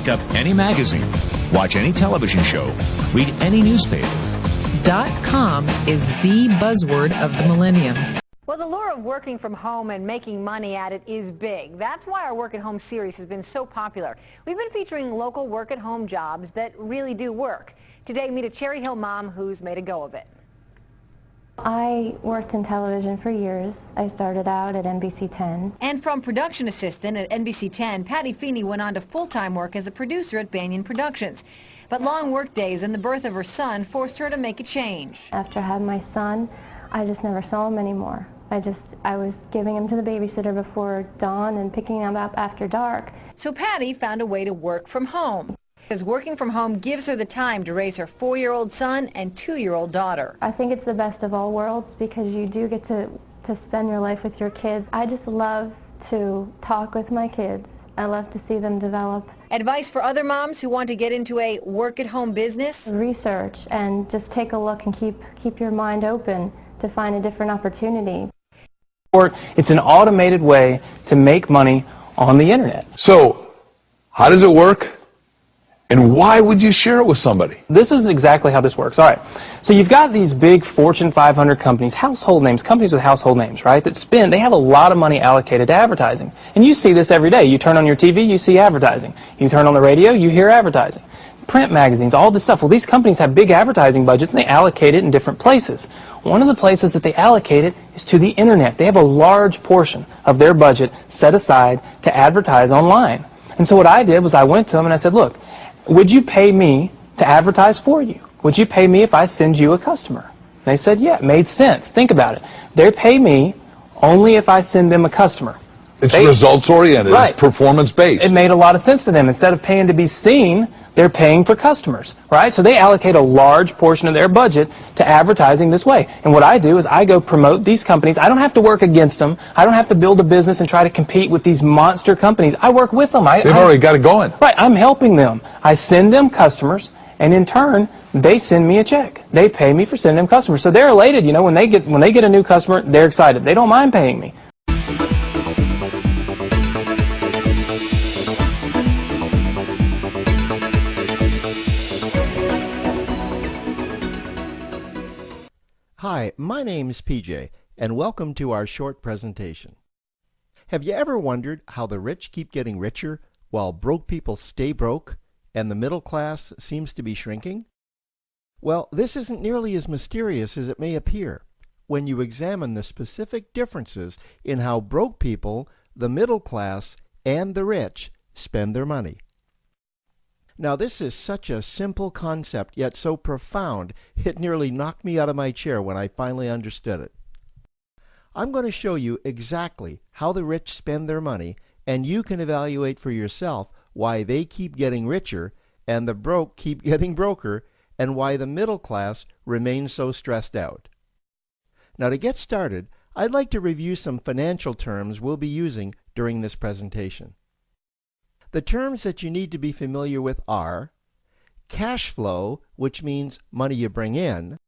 pick up any magazine, watch any television show, read any newspaper. .com is the buzzword of the millennium. Well, the lure of working from home and making money at it is big. That's why our Work at Home series has been so popular. We've been featuring local work-at-home jobs that really do work. Today, meet a Cherry Hill mom who's made a go of it. I worked in television for years. I started out at NBC 10. And from production assistant at NBC 10, Patty Feeney went on to full-time work as a producer at Banyan Productions. But long work days and the birth of her son forced her to make a change. After I had my son, I just never saw him anymore. I was giving him to the babysitter before dawn and picking him up after dark. So Patty found a way to work from home, because working from home gives her the time to raise her 4-year-old son and 2-year-old daughter. I think it's the best of all worlds because you do get to spend your life with your kids. I just love to talk with my kids. I love to see them develop. Advice for other moms who want to get into a work-at-home business? Research and just take a look and keep your mind open to find a different opportunity. It's an automated way to make money on the internet. So, how does it work? And why would you share it with somebody? This is exactly how this works. All right. So you've got these big Fortune 500 companies, household names, companies with household names, right, they have a lot of money allocated to advertising. And you see this every day. You turn on your TV, you see advertising. You turn on the radio, you hear advertising. Print magazines, all this stuff. Well, these companies have big advertising budgets and they allocate it in different places. One of the places that they allocate it is to the internet. They have a large portion of their budget set aside to advertise online. And so what I did was I went to them and I said, look, would you pay me to advertise for you? Would you pay me if I send you a customer? They said, yeah, it made sense. Think about it. They pay me only if I send them a customer. It's results-oriented. Right. It's performance-based. It made a lot of sense to them. Instead of paying to be seen, they're paying for customers, right? So they allocate a large portion of their budget to advertising this way. And what I do is I go promote these companies. I don't have to work against them. I don't have to build a business and try to compete with these monster companies. I work with them. They've already got it going. Right. I'm helping them. I send them customers, and in turn, they send me a check. They pay me for sending them customers. So they're elated. You know, when they get a new customer, they're excited. They don't mind paying me. Hi, my name's PJ, and welcome to our short presentation. Have you ever wondered how the rich keep getting richer while broke people stay broke and the middle class seems to be shrinking? Well, this isn't nearly as mysterious as it may appear when you examine the specific differences in how broke people, the middle class, and the rich spend their money. Now, this is such a simple concept, yet so profound, it nearly knocked me out of my chair when I finally understood it. I'm going to show you exactly how the rich spend their money, and you can evaluate for yourself why they keep getting richer and the broke keep getting broker, and why the middle class remains so stressed out. Now, to get started, I'd like to review some financial terms we'll be using during this presentation. The terms that you need to be familiar with are cash flow, which means money you bring in,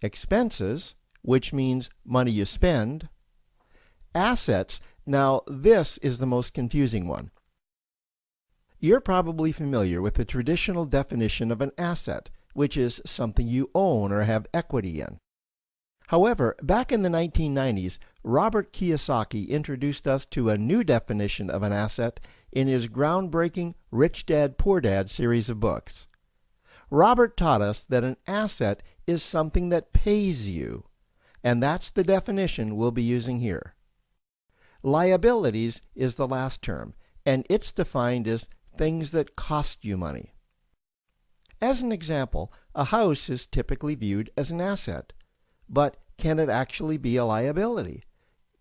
expenses, which means money you spend, assets. Now, this is the most confusing one. You're probably familiar with the traditional definition of an asset, which is something you own or have equity in. However, back in the 1990s, Robert Kiyosaki introduced us to a new definition of an asset in his groundbreaking Rich Dad, Poor Dad series of books. Robert taught us that an asset is something that pays you, and that's the definition we'll be using here. Liabilities is the last term, and it's defined as things that cost you money. As an example, a house is typically viewed as an asset, but can it actually be a liability?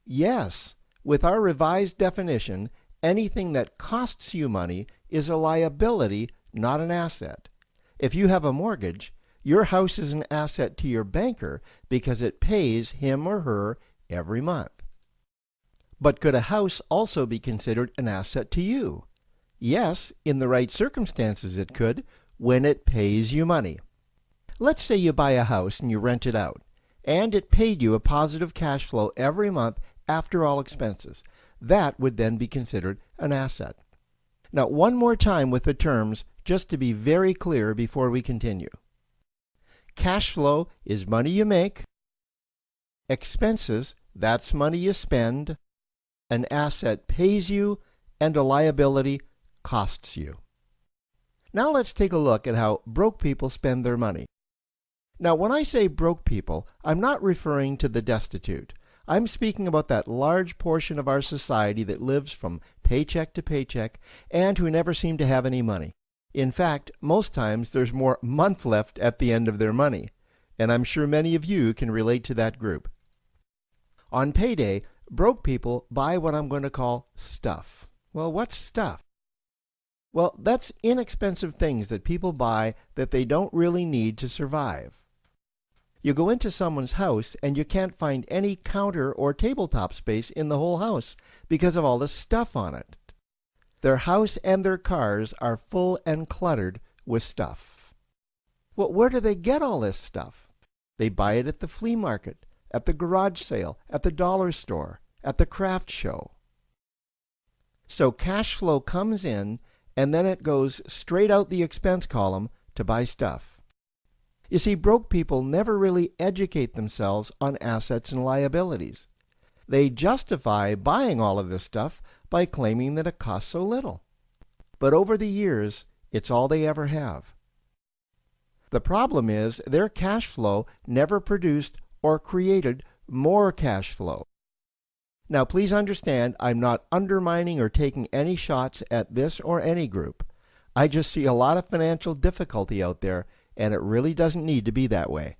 Yes. With our revised definition, anything that costs you money is a liability, not an asset. If you have a mortgage, your house is an asset to your banker because it pays him or her every month. But could a house also be considered an asset to you? Yes, in the right circumstances it could, when it pays you money. Let's say you buy a house and you rent it out, and it paid you a positive cash flow every month after all expenses. That would then be considered an asset. Now, one more time with the terms, just to be very clear before we continue. Cash flow is money you make. Expenses, that's money you spend. An asset pays you, and a liability costs you. Now let's take a look at how broke people spend their money. Now, when I say broke people, I'm not referring to the destitute. I'm speaking about that large portion of our society that lives from paycheck to paycheck and who never seem to have any money. In fact, most times there's more month left at the end of their money, and I'm sure many of you can relate to that group. On payday, broke people buy what I'm going to call stuff. Well, what's stuff? Well, that's inexpensive things that people buy that they don't really need to survive. You go into someone's house and you can't find any counter or tabletop space in the whole house because of all the stuff on it. Their house and their cars are full and cluttered with stuff. Well, where do they get all this stuff? They buy it at the flea market, at the garage sale, at the dollar store, at the craft show. So cash flow comes in and then it goes straight out the expense column to buy stuff. You see, broke people never really educate themselves on assets and liabilities. They justify buying all of this stuff by claiming that it costs so little. But over the years, it's all they ever have. The problem is their cash flow never produced or created more cash flow. Now, please understand, I'm not undermining or taking any shots at this or any group. I just see a lot of financial difficulty out there, and it really doesn't need to be that way.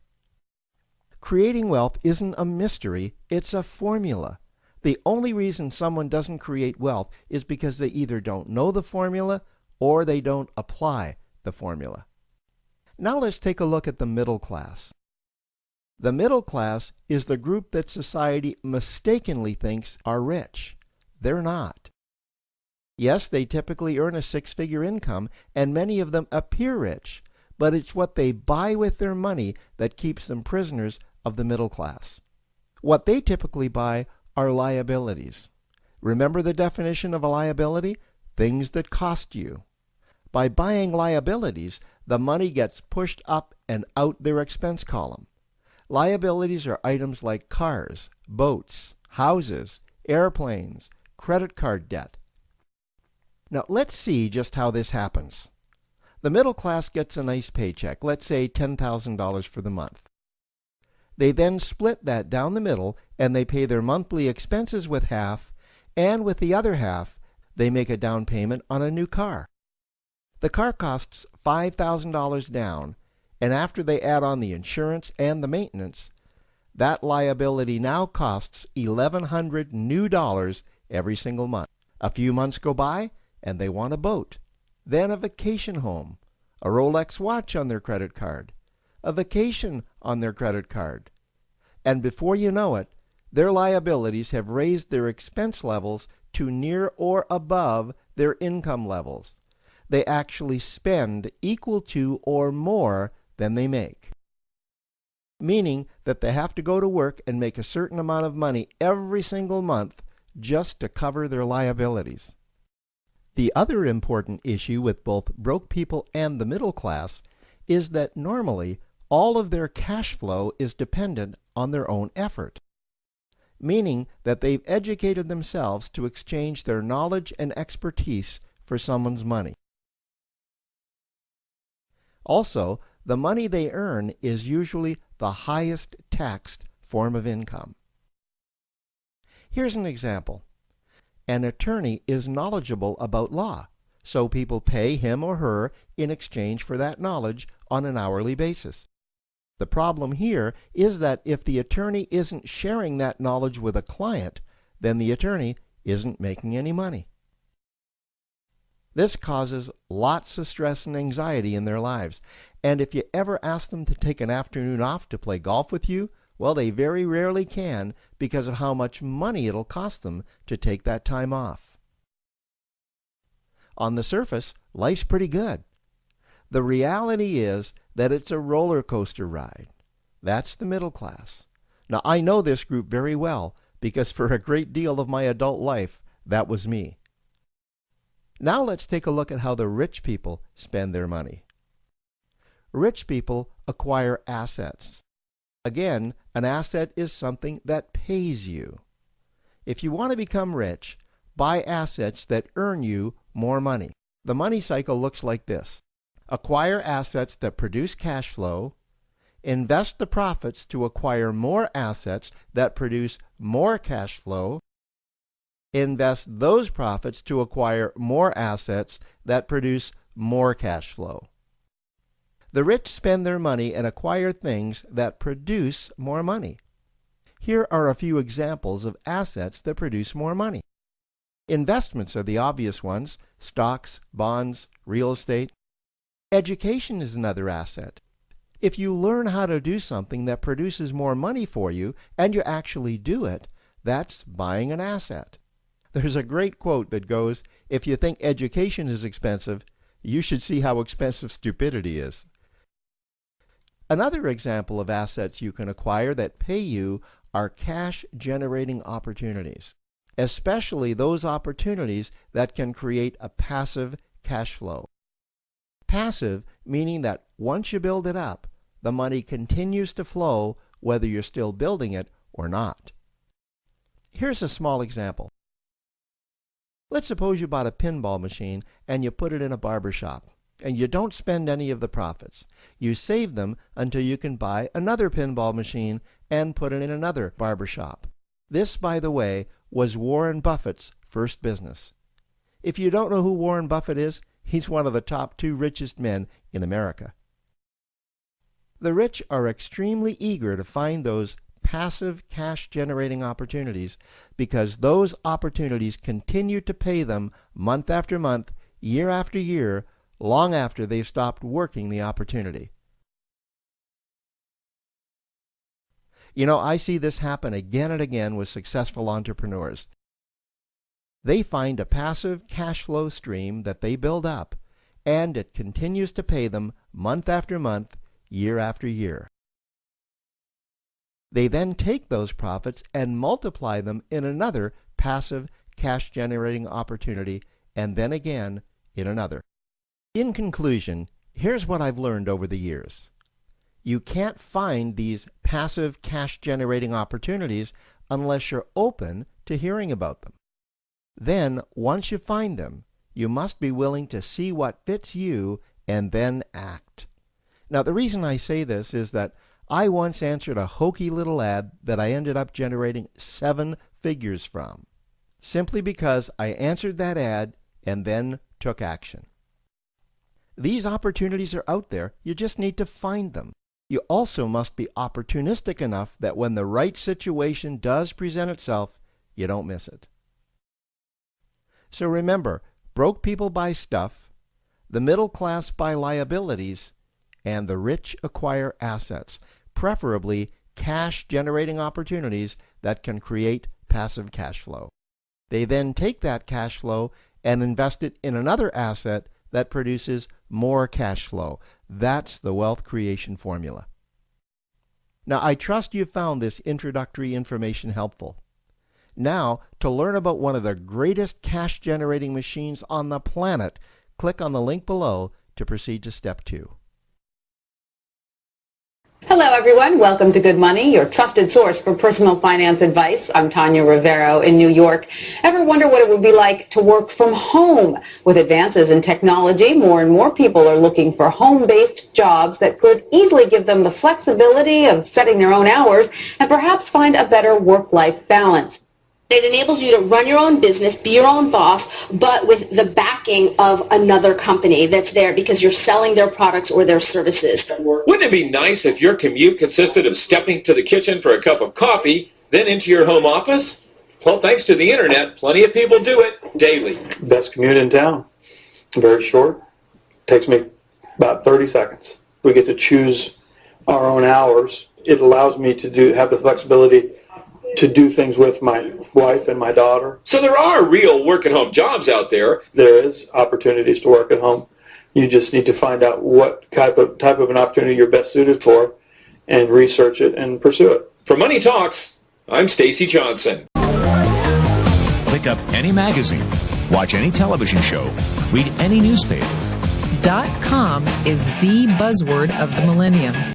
Creating wealth isn't a mystery, it's a formula. The only reason someone doesn't create wealth is because they either don't know the formula or they don't apply the formula. Now let's take a look at the middle class. The middle class is the group that society mistakenly thinks are rich. They're not. Yes, they typically earn a six-figure income, and many of them appear rich, but it's what they buy with their money that keeps them prisoners of the middle class. What they typically buy are liabilities. Remember the definition of a liability? Things that cost you. By buying liabilities, the money gets pushed up and out their expense column. Liabilities are items like cars, boats, houses, airplanes, credit card debt. Now let's see just how this happens. The middle class gets a nice paycheck, let's say $10,000 for the month. They then split that down the middle and they pay their monthly expenses with half, and with the other half, they make a down payment on a new car. The car costs $5,000 down, and after they add on the insurance and the maintenance, that liability now costs $1,100 new dollars every single month. A few months go by, and they want a boat, then a vacation home, a Rolex watch on their credit card, a vacation on their credit card. And before you know it, their liabilities have raised their expense levels to near or above their income levels. They actually spend equal to or more than they make. Meaning that they have to go to work and make a certain amount of money every single month just to cover their liabilities. The other important issue with both broke people and the middle class is that normally all of their cash flow is dependent on their own effort, meaning that they've educated themselves to exchange their knowledge and expertise for someone's money. Also, the money they earn is usually the highest taxed form of income. Here's an example. An attorney is knowledgeable about law, so people pay him or her in exchange for that knowledge on an hourly basis. The problem here is that if the attorney isn't sharing that knowledge with a client, then the attorney isn't making any money. This causes lots of stress and anxiety in their lives, and if you ever ask them to take an afternoon off to play golf with you, well, they very rarely can because of how much money it'll cost them to take that time off. On the surface, life's pretty good. The reality is that it's a roller coaster ride. That's the middle class. Now, I know this group very well because for a great deal of my adult life, that was me. Now let's take a look at how the rich people spend their money. Rich people acquire assets. Again, an asset is something that pays you. If you want to become rich, buy assets that earn you more money. The money cycle looks like this. Acquire assets that produce cash flow, invest the profits to acquire more assets that produce more cash flow, invest those profits to acquire more assets that produce more cash flow. The rich spend their money and acquire things that produce more money. Here are a few examples of assets that produce more money. Investments are the obvious ones: stocks, bonds, real estate. Education is another asset. If you learn how to do something that produces more money for you and you actually do it, that's buying an asset. There's a great quote that goes, "If you think education is expensive, you should see how expensive stupidity is." Another example of assets you can acquire that pay you are cash-generating opportunities, especially those opportunities that can create a passive cash flow. Passive meaning that once you build it up, the money continues to flow whether you're still building it or not. Here's a small example. Let's suppose you bought a pinball machine and you put it in a barber shop, and you don't spend any of the profits. You save them until you can buy another pinball machine and put it in another barber shop. This, by the way, was Warren Buffett's first business. If you don't know who Warren Buffett is, he's one of the top 2 richest men in America. The rich are extremely eager to find those passive cash-generating opportunities because those opportunities continue to pay them month after month, year after year, long after they've stopped working the opportunity. You know, I see this happen again and again with successful entrepreneurs. They find a passive cash flow stream that they build up, and it continues to pay them month after month, year after year. They then take those profits and multiply them in another passive cash-generating opportunity, and then again in another. In conclusion, here's what I've learned over the years. You can't find these passive cash-generating opportunities unless you're open to hearing about them. Then, once you find them, you must be willing to see what fits you and then act. Now, the reason I say this is that I once answered a hokey little ad that I ended up generating 7 figures from, simply because I answered that ad and then took action. These opportunities are out there, you just need to find them. You also must be opportunistic enough that when the right situation does present itself, you don't miss it. So remember, broke people buy stuff, the middle class buy liabilities, and the rich acquire assets, preferably cash-generating opportunities that can create passive cash flow. They then take that cash flow and invest it in another asset that produces more cash flow. That's the wealth creation formula. Now, I trust you found this introductory information helpful. Now, to learn about one of the greatest cash-generating machines on the planet, click on the link below to proceed to step 2. Hello everyone, welcome to Good Money, your trusted source for personal finance advice. I'm Tanya Rivero in New York. Ever wonder what it would be like to work from home? With advances in technology, more and more people are looking for home-based jobs that could easily give them the flexibility of setting their own hours and perhaps find a better work-life balance. It enables you to run your own business, be your own boss, but with the backing of another company that's there because you're selling their products or their services. Wouldn't it be nice if your commute consisted of stepping to the kitchen for a cup of coffee, then into your home office? Well, thanks to the internet, plenty of people do it daily. Best commute in town. Very short. Takes me about 30 seconds. We get to choose our own hours. It allows me to have the flexibility to do things with my wife and my daughter. So there are real work-at-home jobs out there. There is opportunities to work at home. You just need to find out what type of an opportunity you're best suited for and research it and pursue it. For Money Talks, I'm Stacy Johnson. Pick up any magazine, Watch any television show. Read any newspaper. .com is the buzzword of the millennium.